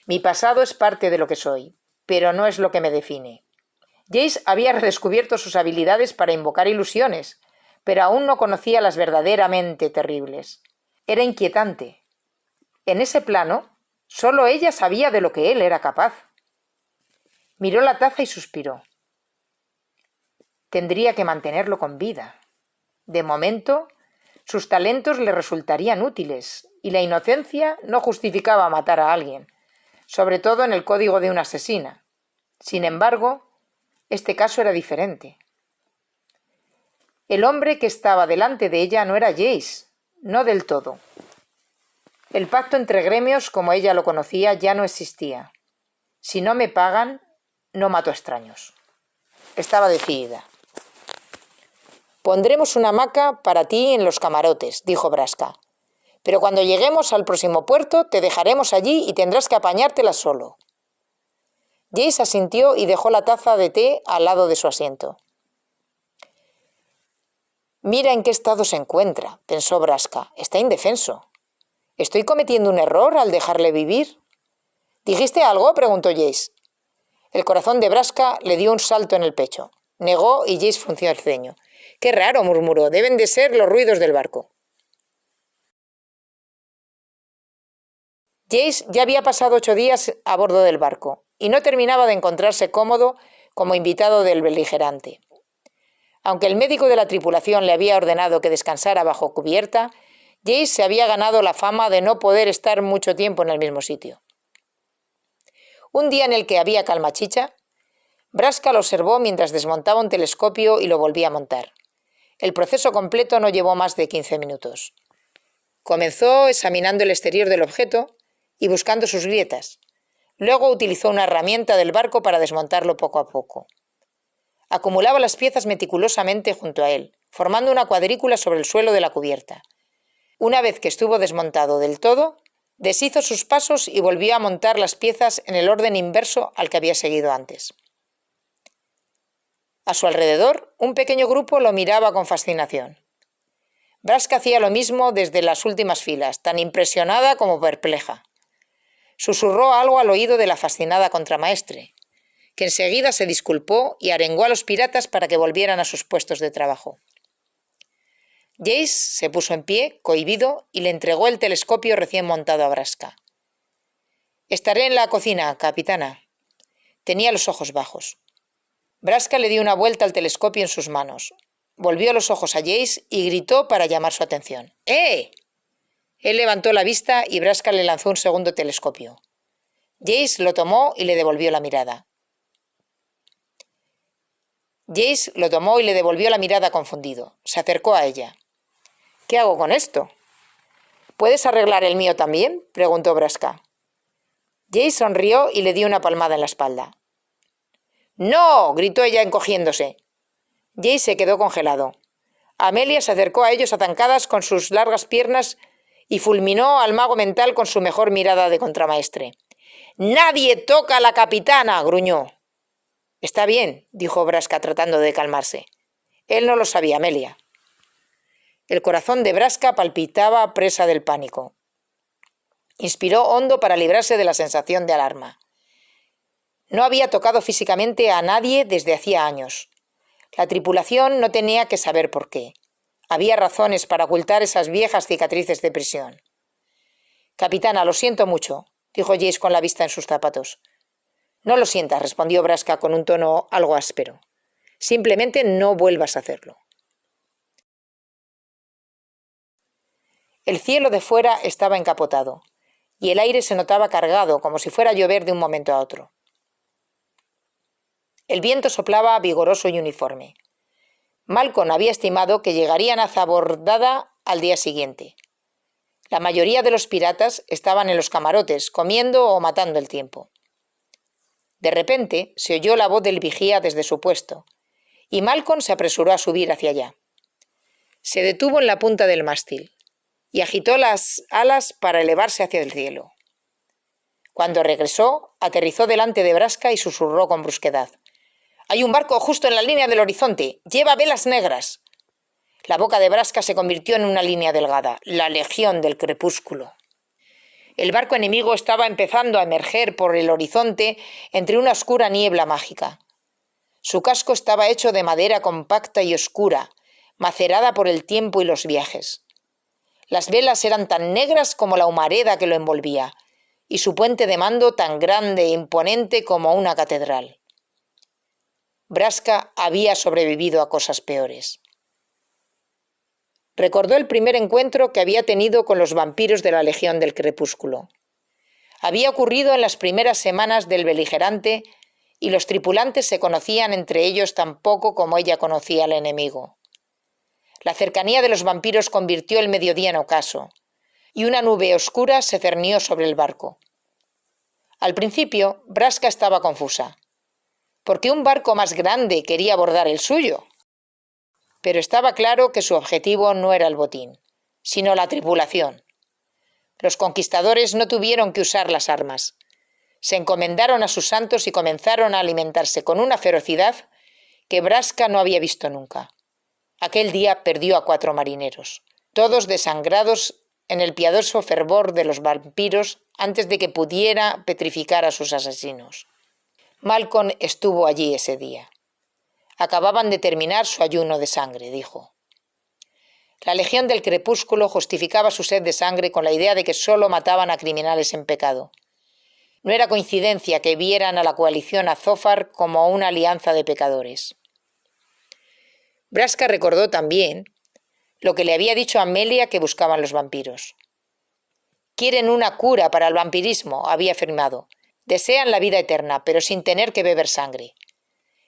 A: «Mi pasado es parte de lo que soy, pero no es lo que me define». Jace había redescubierto sus habilidades para invocar ilusiones, pero aún no conocía las verdaderamente terribles. Era inquietante. En ese plano, solo ella sabía de lo que él era capaz. Miró la taza y suspiró. Tendría que mantenerlo con vida. De momento, sus talentos le resultarían útiles, y la inocencia no justificaba matar a alguien, sobre todo en el código de una asesina. Sin embargo, este caso era diferente. El hombre que estaba delante de ella no era Jace, no del todo. El pacto entre gremios, como ella lo conocía, ya no existía. Si no me pagan, no mato a extraños. Estaba decidida. «Pondremos una hamaca para ti en los camarotes», dijo Braska. «Pero cuando lleguemos al próximo puerto te dejaremos allí y tendrás que apañártela solo». Jace asintió y dejó la taza de té al lado de su asiento. «Mira en qué estado se encuentra», pensó Braska. «Está indefenso. ¿Estoy cometiendo un error al dejarle vivir?» «¿Dijiste algo?», preguntó Jace. El corazón de Braska le dio un salto en el pecho. Negó y Jace frunció el ceño. «Qué raro», murmuró. «Deben de ser los ruidos del barco». Jace ya había pasado 8 días a bordo del barco y no terminaba de encontrarse cómodo como invitado del beligerante. Aunque el médico de la tripulación le había ordenado que descansara bajo cubierta, Jace se había ganado la fama de no poder estar mucho tiempo en el mismo sitio. Un día en el que había calma chicha, Braska lo observó mientras desmontaba un telescopio y lo volvía a montar. El proceso completo no llevó más de 15 minutos. Comenzó examinando el exterior del objeto y buscando sus grietas. Luego utilizó una herramienta del barco para desmontarlo poco a poco. Acumulaba las piezas meticulosamente junto a él, formando una cuadrícula sobre el suelo de la cubierta. Una vez que estuvo desmontado del todo, deshizo sus pasos y volvió a montar las piezas en el orden inverso al que había seguido antes. A su alrededor, un pequeño grupo lo miraba con fascinación. Braska hacía lo mismo desde las últimas filas, tan impresionada como perpleja. Susurró algo al oído de la fascinada contramaestre, que enseguida se disculpó y arengó a los piratas para que volvieran a sus puestos de trabajo. Jace se puso en pie, cohibido, y le entregó el telescopio recién montado a Braska. «Estaré en la cocina, capitana». Tenía los ojos bajos. Braska le dio una vuelta al telescopio en sus manos. Volvió los ojos a Jace y gritó para llamar su atención. «¡Eh!». Él levantó la vista y Braska le lanzó un segundo telescopio. Jace lo tomó y le devolvió la mirada. Confundido. Se acercó a ella. «¿Qué hago con esto?». «¿Puedes arreglar el mío también?», preguntó Braska. Jace sonrió y le dio una palmada en la espalda. «¡No!», gritó ella encogiéndose. Jace se quedó congelado. Amelia se acercó a ellos a zancadas con sus largas piernas y fulminó al mago mental con su mejor mirada de contramaestre. «¡Nadie toca a la capitana!», gruñó. «Está bien», dijo Braska tratando de calmarse. Él no lo sabía, Amelia. El corazón de Braska palpitaba presa del pánico. Inspiró hondo para librarse de la sensación de alarma. No había tocado físicamente a nadie desde hacía años. La tripulación no tenía que saber por qué. Había razones para ocultar esas viejas cicatrices de prisión. «Capitana, lo siento mucho», dijo Jace con la vista en sus zapatos. «No lo sientas», respondió Braska con un tono algo áspero. «Simplemente no vuelvas a hacerlo». El cielo de fuera estaba encapotado, y el aire se notaba cargado, como si fuera a llover de un momento a otro. El viento soplaba vigoroso y uniforme. Malcolm había estimado que llegarían a Zabordada al día siguiente. La mayoría de los piratas estaban en los camarotes, comiendo o matando el tiempo. De repente se oyó la voz del vigía desde su puesto, y Malcolm se apresuró a subir hacia allá. Se detuvo en la punta del mástil y agitó las alas para elevarse hacia el cielo. Cuando regresó, aterrizó delante de Braska y susurró con brusquedad. «Hay un barco justo en la línea del horizonte. Lleva velas negras». La boca de Braska se convirtió en una línea delgada. La legión del crepúsculo. El barco enemigo estaba empezando a emerger por el horizonte entre una oscura niebla mágica. Su casco estaba hecho de madera compacta y oscura, macerada por el tiempo y los viajes. Las velas eran tan negras como la humareda que lo envolvía, y su puente de mando tan grande e imponente como una catedral. Braska había sobrevivido a cosas peores. Recordó el primer encuentro que había tenido con los vampiros de la Legión del Crepúsculo. Había ocurrido en las primeras semanas del beligerante y los tripulantes se conocían entre ellos tan poco como ella conocía al enemigo. La cercanía de los vampiros convirtió el mediodía en ocaso, y una nube oscura se cernió sobre el barco. Al principio, Braska estaba confusa, porque un barco más grande quería abordar el suyo. Pero estaba claro que su objetivo no era el botín, sino la tripulación. Los conquistadores no tuvieron que usar las armas. Se encomendaron a sus santos y comenzaron a alimentarse con una ferocidad que Braska no había visto nunca. Aquel día perdió a 4 marineros, todos desangrados en el piadoso fervor de los vampiros antes de que pudiera petrificar a sus asesinos. Malcolm estuvo allí ese día. Acababan de terminar su ayuno de sangre, dijo. La Legión del Crepúsculo justificaba su sed de sangre con la idea de que solo mataban a criminales en pecado. No era coincidencia que vieran a la coalición Azófar como una alianza de pecadores. Braska recordó también lo que le había dicho Amelia que buscaban los vampiros. Quieren una cura para el vampirismo, había afirmado. Desean la vida eterna, pero sin tener que beber sangre.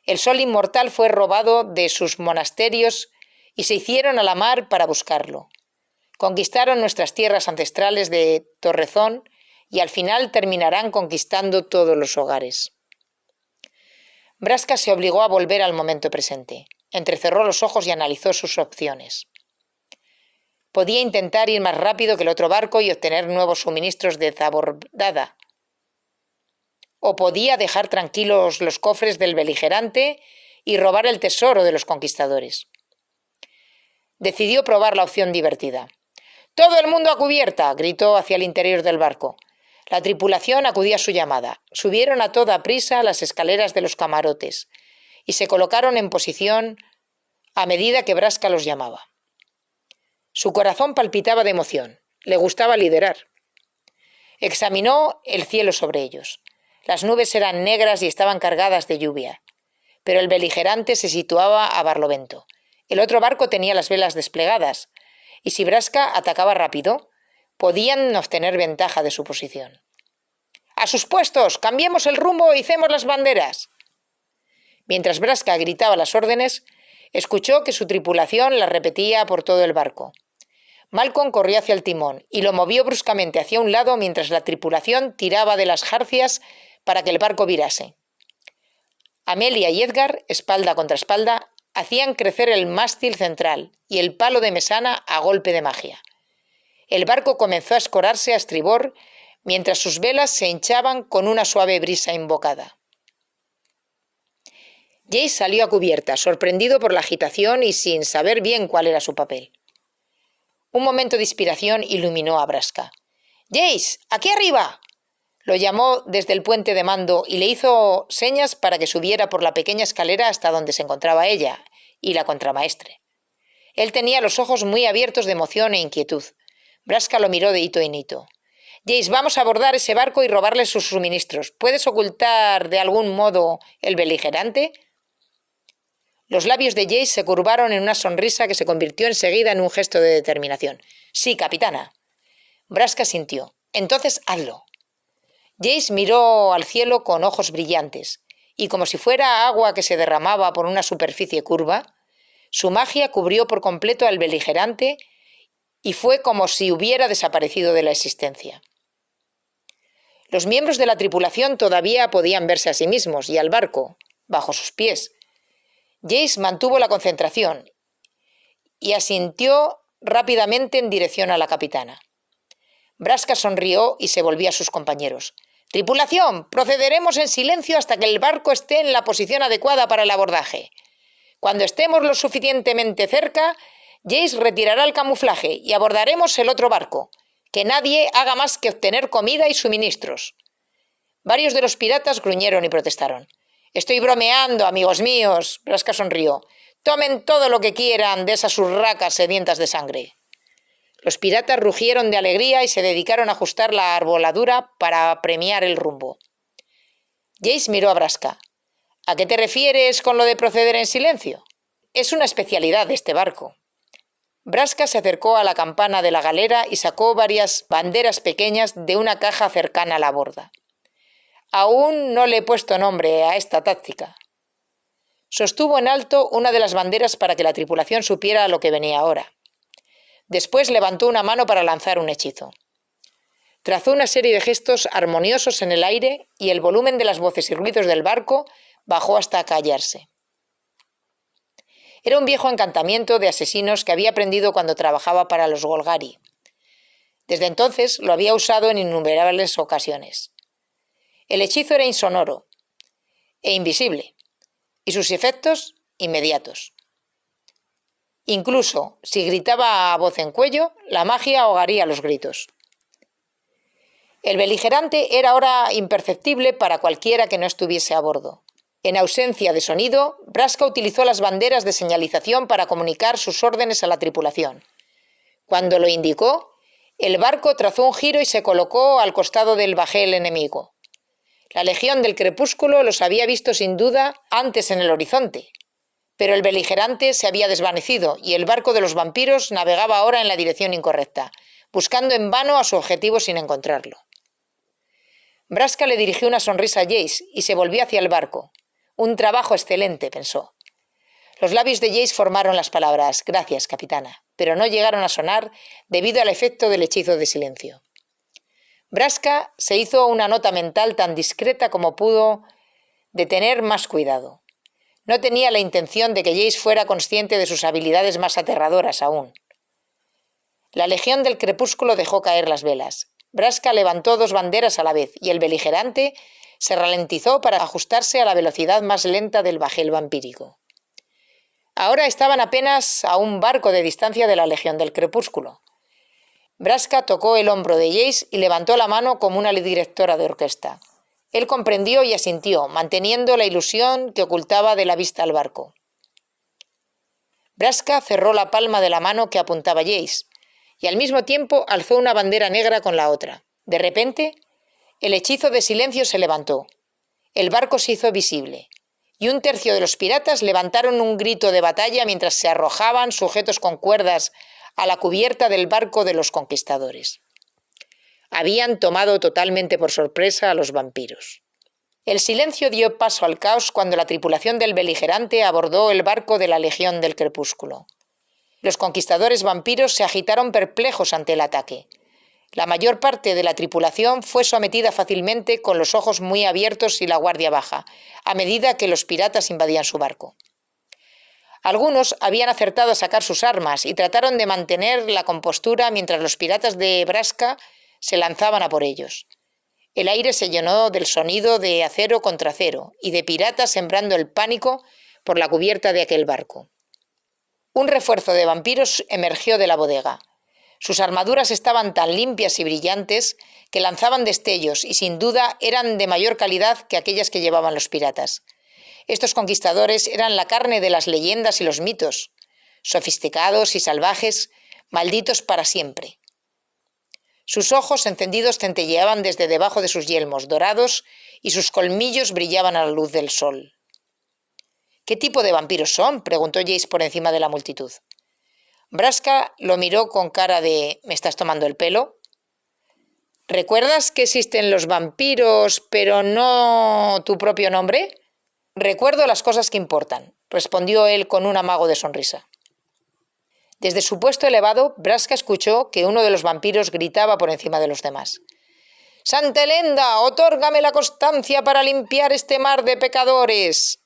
A: El sol inmortal fue robado de sus monasterios y se hicieron a la mar para buscarlo. Conquistaron nuestras tierras ancestrales de Torrezón y al final terminarán conquistando todos los hogares. Braska se obligó a volver al momento presente. Entrecerró los ojos y analizó sus opciones. Podía intentar ir más rápido que el otro barco y obtener nuevos suministros de Zabordada. O podía dejar tranquilos los cofres del beligerante y robar el tesoro de los conquistadores. Decidió probar la opción divertida. ¡Todo el mundo a cubierta!, gritó hacia el interior del barco. La tripulación acudía a su llamada. Subieron a toda prisa las escaleras de los camarotes y se colocaron en posición a medida que Braska los llamaba. Su corazón palpitaba de emoción. Le gustaba liderar. Examinó el cielo sobre ellos. Las nubes eran negras y estaban cargadas de lluvia, pero el beligerante se situaba a barlovento. El otro barco tenía las velas desplegadas, y si Braska atacaba rápido, podían obtener ventaja de su posición. ¡A sus puestos! ¡Cambiemos el rumbo y icemos las banderas! Mientras Braska gritaba las órdenes, escuchó que su tripulación las repetía por todo el barco. Malcolm corrió hacia el timón y lo movió bruscamente hacia un lado mientras la tripulación tiraba de las jarcias para que el barco virase. Amelia y Edgar, espalda contra espalda, hacían crecer el mástil central y el palo de mesana a golpe de magia. El barco comenzó a escorarse a estribor mientras sus velas se hinchaban con una suave brisa invocada. Jace salió a cubierta, sorprendido por la agitación y sin saber bien cuál era su papel. Un momento de inspiración iluminó a Braska. «¡Jace! ¡Aquí arriba!». Lo llamó desde el puente de mando y le hizo señas para que subiera por la pequeña escalera hasta donde se encontraba ella y la contramaestre. Él tenía los ojos muy abiertos de emoción e inquietud. Braska lo miró de hito en hito. «Jace, vamos a abordar ese barco y robarle sus suministros. ¿Puedes ocultar de algún modo el beligerante?». Los labios de Jace se curvaron en una sonrisa que se convirtió enseguida en un gesto de determinación. «Sí, capitana». Braska sintió. «Entonces hazlo». Jace miró al cielo con ojos brillantes, y como si fuera agua que se derramaba por una superficie curva, su magia cubrió por completo al beligerante y fue como si hubiera desaparecido de la existencia. Los miembros de la tripulación todavía podían verse a sí mismos y al barco, bajo sus pies. Jace mantuvo la concentración y asintió rápidamente en dirección a la capitana. Braska sonrió y se volvió a sus compañeros. «Tripulación, procederemos en silencio hasta que el barco esté en la posición adecuada para el abordaje. Cuando estemos lo suficientemente cerca, Jace retirará el camuflaje y abordaremos el otro barco. Que nadie haga más que obtener comida y suministros». Varios de los piratas gruñeron y protestaron. «Estoy bromeando, amigos míos», Braska sonrió. «Tomen todo lo que quieran de esas urracas sedientas de sangre». Los piratas rugieron de alegría y se dedicaron a ajustar la arboladura para premiar el rumbo. Jace miró a Braska. «¿A qué te refieres con lo de proceder en silencio?». «Es una especialidad de este barco». Braska se acercó a la campana de la galera y sacó varias banderas pequeñas de una caja cercana a la borda. «Aún no le he puesto nombre a esta táctica». Sostuvo en alto una de las banderas para que la tripulación supiera lo que venía ahora. Después levantó una mano para lanzar un hechizo. Trazó una serie de gestos armoniosos en el aire y el volumen de las voces y ruidos del barco bajó hasta callarse. Era un viejo encantamiento de asesinos que había aprendido cuando trabajaba para los Golgari. Desde entonces lo había usado en innumerables ocasiones. El hechizo era insonoro e invisible, y sus efectos inmediatos. Incluso si gritaba a voz en cuello, la magia ahogaría los gritos. El beligerante era ahora imperceptible para cualquiera que no estuviese a bordo. En ausencia de sonido, Braska utilizó las banderas de señalización para comunicar sus órdenes a la tripulación. Cuando lo indicó, el barco trazó un giro y se colocó al costado del bajel enemigo. La Legión del Crepúsculo los había visto sin duda antes en el horizonte, pero el beligerante se había desvanecido y el barco de los vampiros navegaba ahora en la dirección incorrecta, buscando en vano a su objetivo sin encontrarlo. Braska le dirigió una sonrisa a Jace y se volvió hacia el barco. «Un trabajo excelente», pensó. Los labios de Jace formaron las palabras «Gracias, capitana», pero no llegaron a sonar debido al efecto del hechizo de silencio. Braska se hizo una nota mental tan discreta como pudo de tener más cuidado. No tenía la intención de que Jace fuera consciente de sus habilidades más aterradoras aún. La Legión del Crepúsculo dejó caer las velas. Braska levantó 2 banderas a la vez y el beligerante se ralentizó para ajustarse a la velocidad más lenta del bajel vampírico. Ahora estaban apenas a un barco de distancia de la Legión del Crepúsculo. Braska tocó el hombro de Jace y levantó la mano como una directora de orquesta. Él comprendió y asintió, manteniendo la ilusión que ocultaba de la vista al barco. Braska cerró la palma de la mano que apuntaba Jace y al mismo tiempo alzó una bandera negra con la otra. De repente, el hechizo de silencio se levantó. El barco se hizo visible y 1/3 de los piratas levantaron un grito de batalla mientras se arrojaban, sujetos con cuerdas, a la cubierta del barco de los conquistadores. Habían tomado totalmente por sorpresa a los vampiros. El silencio dio paso al caos cuando la tripulación del beligerante abordó el barco de la Legión del Crepúsculo. Los conquistadores vampiros se agitaron perplejos ante el ataque. La mayor parte de la tripulación fue sometida fácilmente con los ojos muy abiertos y la guardia baja, a medida que los piratas invadían su barco. Algunos habían acertado a sacar sus armas y trataron de mantener la compostura mientras los piratas de Braska se lanzaban a por ellos. El aire se llenó del sonido de acero contra acero y de piratas sembrando el pánico por la cubierta de aquel barco. Un refuerzo de vampiros emergió de la bodega. Sus armaduras estaban tan limpias y brillantes que lanzaban destellos y sin duda eran de mayor calidad que aquellas que llevaban los piratas. Estos conquistadores eran la carne de las leyendas y los mitos, sofisticados y salvajes, malditos para siempre. Sus ojos encendidos centelleaban desde debajo de sus yelmos dorados y sus colmillos brillaban a la luz del sol. «¿Qué tipo de vampiros son?», preguntó Jace por encima de la multitud. Braska lo miró con cara de «¿Me estás tomando el pelo?». «¿Recuerdas que existen los vampiros, pero no tu propio nombre?». «Recuerdo las cosas que importan», respondió él con un amago de sonrisa. Desde su puesto elevado, Braska escuchó que uno de los vampiros gritaba por encima de los demás. «¡Santa Elenda, otórgame la constancia para limpiar este mar de pecadores!».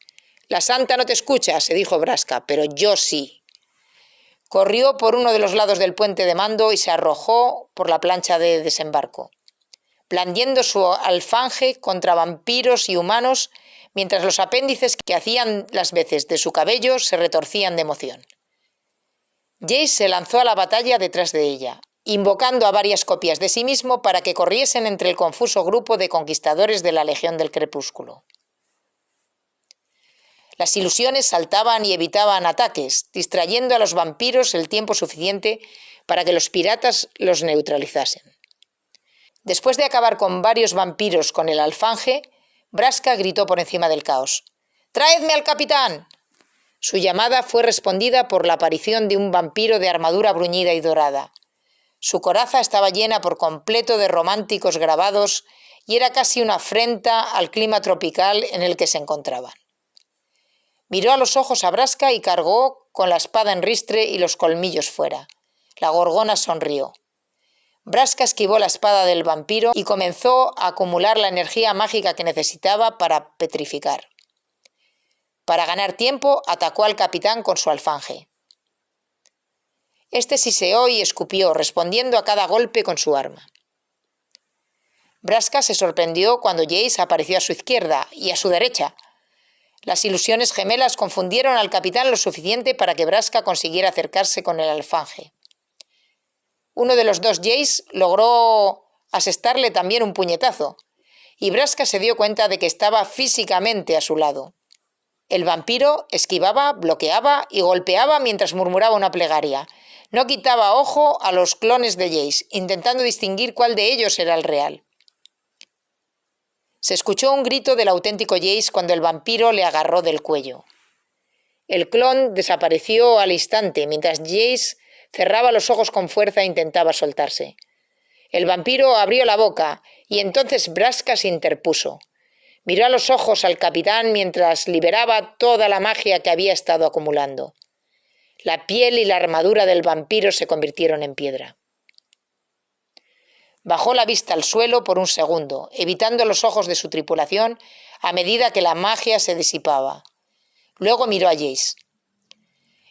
A: «La santa no te escucha», se dijo Braska, «pero yo sí». Corrió por uno de los lados del puente de mando y se arrojó por la plancha de desembarco, blandiendo su alfanje contra vampiros y humanos, mientras los apéndices que hacían las veces de su cabello se retorcían de emoción. Jace se lanzó a la batalla detrás de ella, invocando a varias copias de sí mismo para que corriesen entre el confuso grupo de conquistadores de la Legión del Crepúsculo. Las ilusiones saltaban y evitaban ataques, distrayendo a los vampiros el tiempo suficiente para que los piratas los neutralizasen. Después de acabar con varios vampiros con el alfanje, Braska gritó por encima del caos: «¡Traedme al capitán!». Su llamada fue respondida por la aparición de un vampiro de armadura bruñida y dorada. Su coraza estaba llena por completo de románticos grabados y era casi una afrenta al clima tropical en el que se encontraban. Miró a los ojos a Braska y cargó con la espada en ristre y los colmillos fuera. La gorgona sonrió. Braska esquivó la espada del vampiro y comenzó a acumular la energía mágica que necesitaba para petrificar. Para ganar tiempo, atacó al capitán con su alfanje. Este siseó y escupió, respondiendo a cada golpe con su arma. Braska se sorprendió cuando Jace apareció a su izquierda y a su derecha. Las ilusiones gemelas confundieron al capitán lo suficiente para que Braska consiguiera acercarse con el alfanje. Uno de los dos Jace logró asestarle también un puñetazo, y Braska se dio cuenta de que estaba físicamente a su lado. El vampiro esquivaba, bloqueaba y golpeaba mientras murmuraba una plegaria. No quitaba ojo a los clones de Jace, intentando distinguir cuál de ellos era el real. Se escuchó un grito del auténtico Jace cuando el vampiro le agarró del cuello. El clon desapareció al instante, mientras Jace cerraba los ojos con fuerza e intentaba soltarse. El vampiro abrió la boca y entonces Braska se interpuso. Miró a los ojos al capitán mientras liberaba toda la magia que había estado acumulando. La piel y la armadura del vampiro se convirtieron en piedra. Bajó la vista al suelo por un segundo, evitando los ojos de su tripulación a medida que la magia se disipaba. Luego miró a Jace.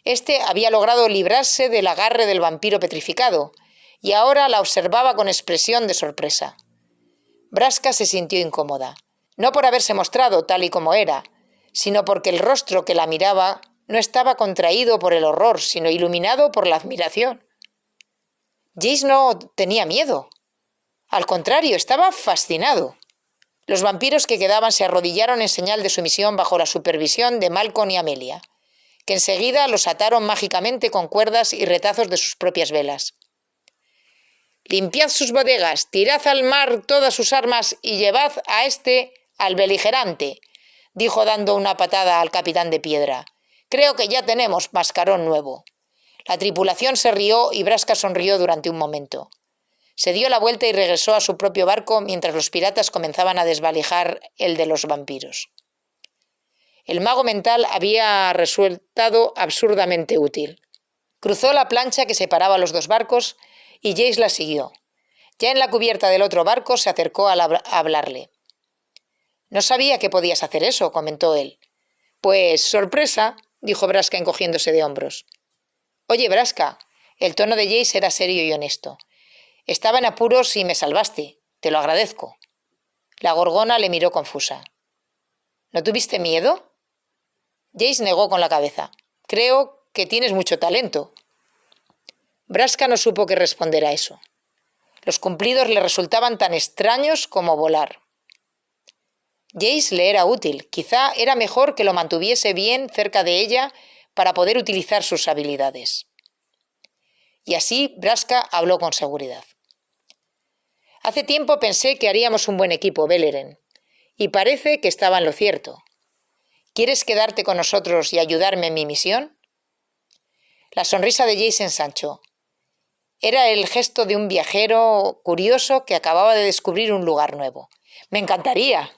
A: Este había logrado librarse del agarre del vampiro petrificado y ahora la observaba con expresión de sorpresa. Braska se sintió incómoda, no por haberse mostrado tal y como era, sino porque el rostro que la miraba no estaba contraído por el horror, sino iluminado por la admiración. Jace no tenía miedo. Al contrario, estaba fascinado. Los vampiros que quedaban se arrodillaron en señal de sumisión bajo la supervisión de Malcolm y Amelia, que enseguida los ataron mágicamente con cuerdas y retazos de sus propias velas. «Limpiad sus bodegas, tirad al mar todas sus armas y llevad a este al beligerante», dijo dando una patada al capitán de piedra. «Creo que ya tenemos mascarón nuevo». La tripulación se rió y Braska sonrió durante un momento. Se dio la vuelta y regresó a su propio barco mientras los piratas comenzaban a desvalijar el de los vampiros. El mago mental había resultado absurdamente útil. Cruzó la plancha que separaba los dos barcos y Jace la siguió. Ya en la cubierta del otro barco se acercó a hablarle. «No sabía que podías hacer eso», comentó él. «Pues, sorpresa», dijo Braska encogiéndose de hombros. «Oye, Braska», el tono de Jace era serio y honesto. «Estaba en apuros y me salvaste. Te lo agradezco». La gorgona le miró confusa. «¿No tuviste miedo?» Jace negó con la cabeza. «Creo que tienes mucho talento». Braska no supo qué responder a eso. Los cumplidos le resultaban tan extraños como volar. Jace le era útil. Quizá era mejor que lo mantuviese bien cerca de ella para poder utilizar sus habilidades. Y así Braska habló con seguridad. «Hace tiempo pensé que haríamos un buen equipo, Beleren, y parece que estaba en lo cierto. ¿Quieres quedarte con nosotros y ayudarme en mi misión?» La sonrisa de Jace ensanchó. Era el gesto de un viajero curioso que acababa de descubrir un lugar nuevo. «Me encantaría»,